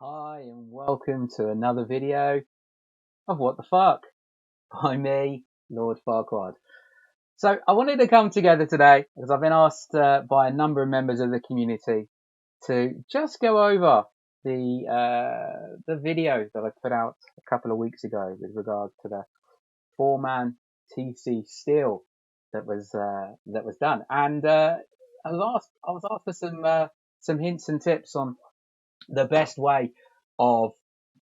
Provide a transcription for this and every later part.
Hi and welcome to another video of What the Fuck by me, Lord Farquaad. So I wanted to come together today because I've been asked by a number of members of the community to just go over the video that I put out a couple of weeks ago with regards to the 4-man TC Steel that was done, and I was asked for some hints and tips on the best way of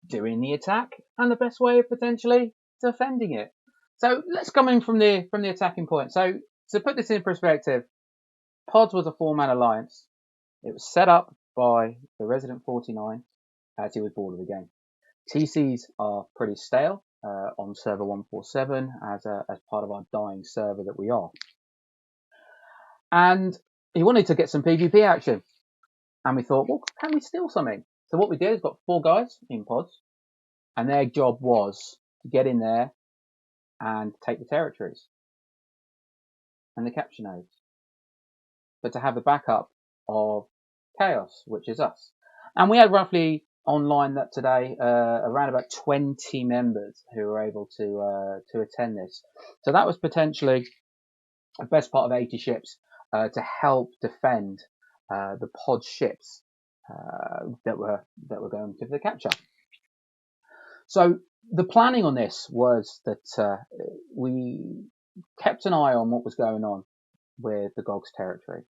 doing the attack and the best way of potentially defending it. So let's come in from the attacking point. So to put this in perspective, Pods was a 4-man alliance. It was set up by the Resident 49 as he was bored of the game. TCs are pretty stale on server 147 as part of our dying server that we are. And he wanted to get some PvP action. And we thought, well, can we steal something? So what we did is got 4 guys in Pods, and their job was to get in there and take the territories and the capture nodes, but to have a backup of Chaos, which is us. And we had roughly online that today around about 20 members who were able to attend this. So that was potentially the best part of 80 ships to help defend the Pod ships that were going to the capture. So the planning on this was that we kept an eye on what was going on with the GOG's territory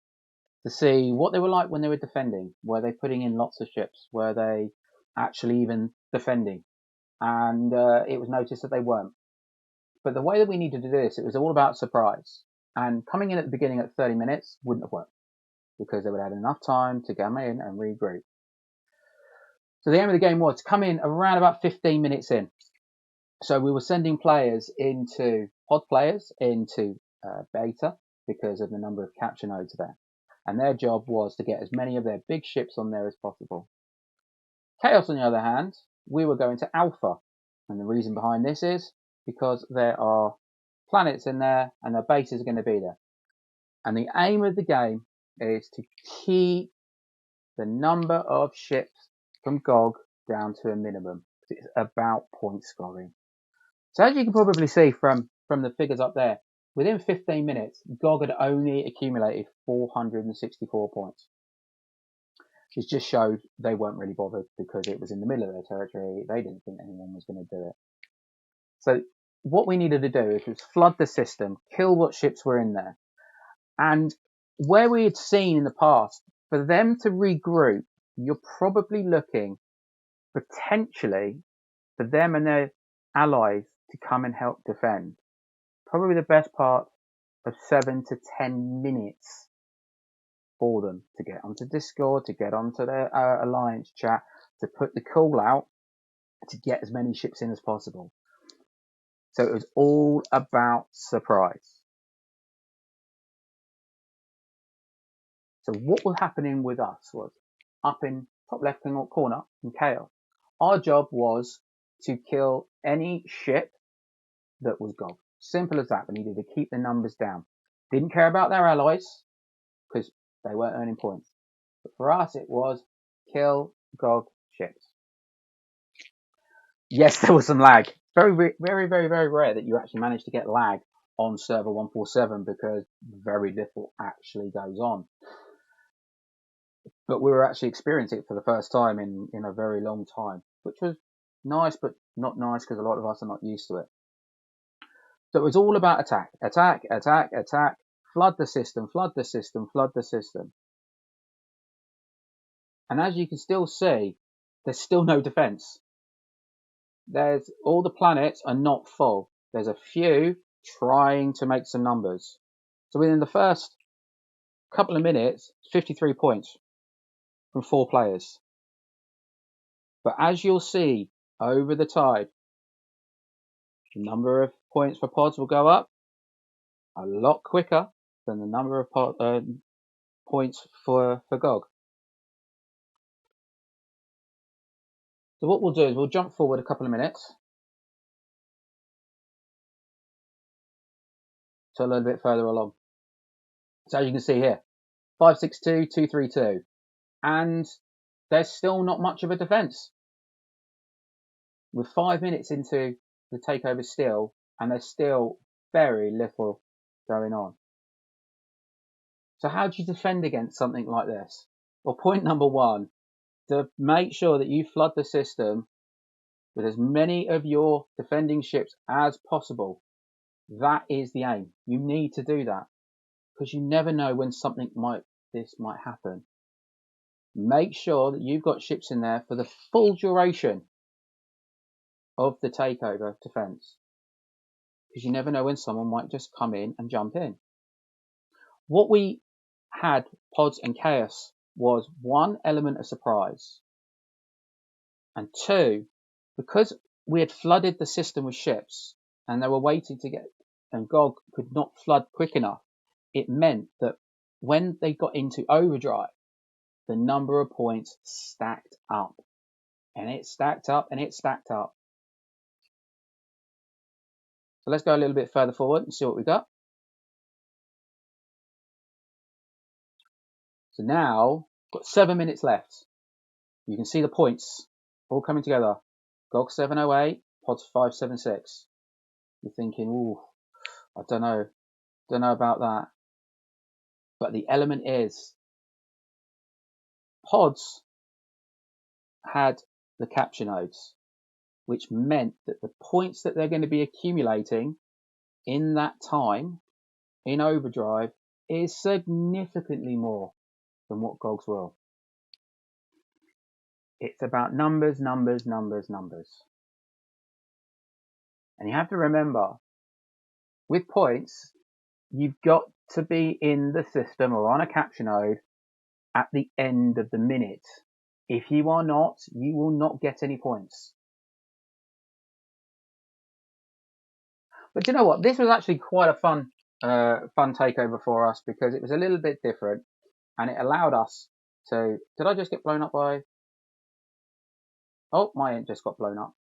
to see what they were like when they were defending. Were they putting in lots of ships? Were they actually even defending? And it was noticed that they weren't. But the way that we needed to do this, it was all about surprise. And coming in at the beginning at 30 minutes wouldn't have worked because they would have had enough time to come in and regroup. So the aim of the game was to come in around about 15 minutes in. So we were sending players into Pod players into beta because of the number of capture nodes there. And their job was to get as many of their big ships on there as possible. Chaos, on the other hand, we were going to alpha. And the reason behind this is because there are planets in there and their bases are going to be there. And the aim of the game is to keep the number of ships from GOG down to a minimum. It's about point scoring. So as you can probably see from the figures up there, within 15 minutes, GOG had only accumulated 464 points. Which just showed they weren't really bothered because it was in the middle of their territory. They didn't think anyone was going to do it. So what we needed to do was flood the system, kill what ships were in there. And where we had seen in the past, for them to regroup, you're probably looking potentially for them and their allies to come and help defend. Probably the best part of 7 to 10 minutes for them to get onto Discord, to get onto their alliance chat, to put the call out, to get as many ships in as possible. So it was all about surprise. So what was happening with us was up in top left corner in Chaos. Our job was to kill any ship that was GOG. Simple as that. We needed to keep the numbers down. Didn't care about their allies because they weren't earning points. But for us, it was kill GOG ships. Yes, there was some lag. Very, very, very, very rare that you actually manage to get lag on server 147 because very little actually goes on. But we were actually experiencing it for the first time in a very long time, which was nice, but not nice because a lot of us are not used to it. So it was all about attack, attack, attack, attack, flood the system, flood the system, flood the system. And as you can still see, there's still no defense. There's all the planets are not full. There's a few trying to make some numbers. So within the first couple of minutes, 53 points from 4 players. But as you'll see over the tide, the number of points for Pods will go up a lot quicker than the number of points for GOG. So what we'll do is we'll jump forward a couple of minutes to a little bit further along. So as you can see here, 562, 232, and there's still not much of a defense. We're 5 minutes into the takeover still, and there's still very little going on. So how do you defend against something like this? Well, point number one, to make sure that you flood the system with as many of your defending ships as possible. That is the aim. You need to do that because you never know when something might happen. Make sure that you've got ships in there for the full duration of the takeover defense, because you never know when someone might just come in and jump in. What we had, Pods and Chaos, was one element of surprise, and two, because we had flooded the system with ships and they were waiting to get, and GOG could not flood quick enough, it meant that when they got into overdrive, the number of points stacked up, and it stacked up and it stacked up. So let's go a little bit further forward and see what we got. So now, got 7 minutes left. You can see the points all coming together. GOG 708, Pods 576. You're thinking, ooh, I don't know about that. But the element is, Pods had the capture nodes, which meant that the points that they're going to be accumulating in that time in overdrive is significantly more than what GOG's will. It's about numbers. And you have to remember, with points, you've got to be in the system or on a capture node at the end of the minute. If you are not, you will not get any points. But you know what? This was actually quite a fun takeover for us, because it was a little bit different, and it allowed us to. Did I just get blown up by? Oh, my int just got blown up.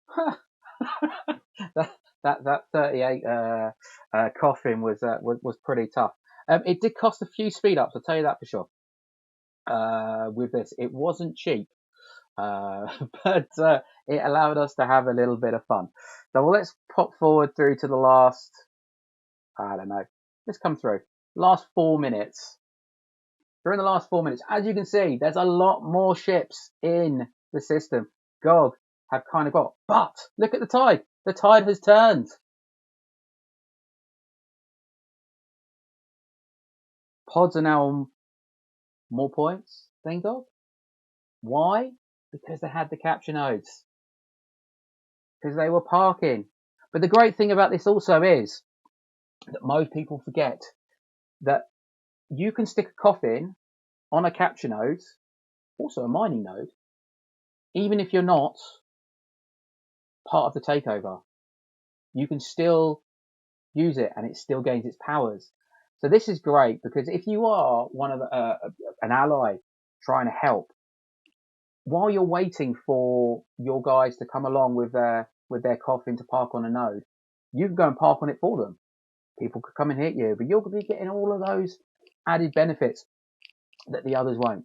that 38 coffin was pretty tough. It did cost a few speed ups, I'll tell you that for sure. With this, it wasn't cheap, but it allowed us to have a little bit of fun. So let's pop forward through to the last. I don't know. Let's come through last 4 minutes. During the last 4 minutes, as you can see, there's a lot more ships in the system. GOG have kind of got, but look at the tide. The tide has turned. Pods are now on more points than GOG. Why? Because they had the capture nodes. Because they were parking. But the great thing about this also is that most people forget that you can stick a coffin on a capture node, also a mining node, even if you're not part of the takeover. You can still use it and it still gains its powers. So this is great, because if you are one of an ally trying to help, while you're waiting for your guys to come along with their coffin to park on a node, you can go and park on it for them. People could come and hit you, but you're going to be getting all of those added benefits that the others won't.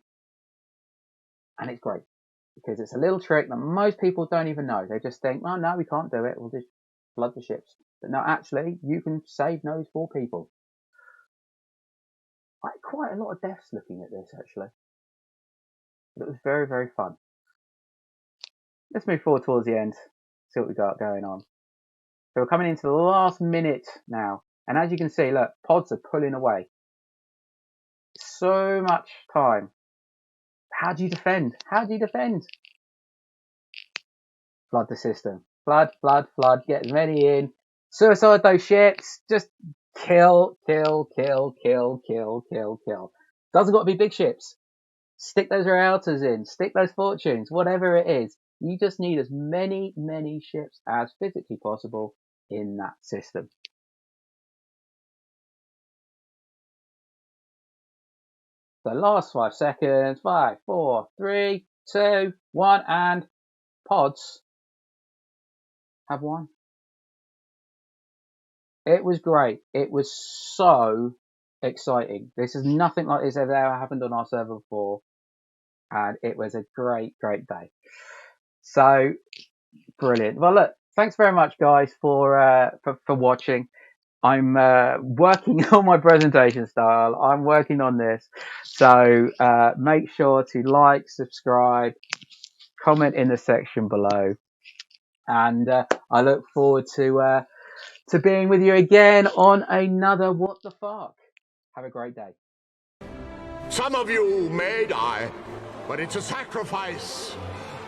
And it's great, because it's a little trick that most people don't even know. They just think, oh no, we can't do it, we'll just flood the ships. But no, actually, you can save nodes for people. I had quite a lot of deaths looking at this, actually. But it was very, very fun. Let's move forward towards the end, see what we got going on. So we're coming into the last minute now. And as you can see, look, pods are pulling away. So much time. How do you defend? Flood the system. Flood. Get as many in. Suicide those ships. Just kill. Doesn't got to be big ships. Stick those routers in. Stick those fortunes. Whatever it is. You just need as many ships as physically possible in that system. The last 5 seconds. 5, 4, 3, 2, 1, and pods have won. It was great. It was so exciting. This is nothing like this has ever happened on our server before, and it was a great day. So Brilliant. Well, look, thanks very much, guys, for watching. I'm working on my presentation style. I'm working on this. So make sure to like, subscribe, comment in the section below. And I look forward to being with you again on another What the Fuck. Have a great day. Some of you may die, but it's a sacrifice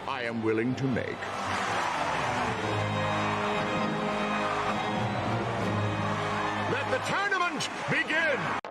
I am willing to make. Let the tournament begin!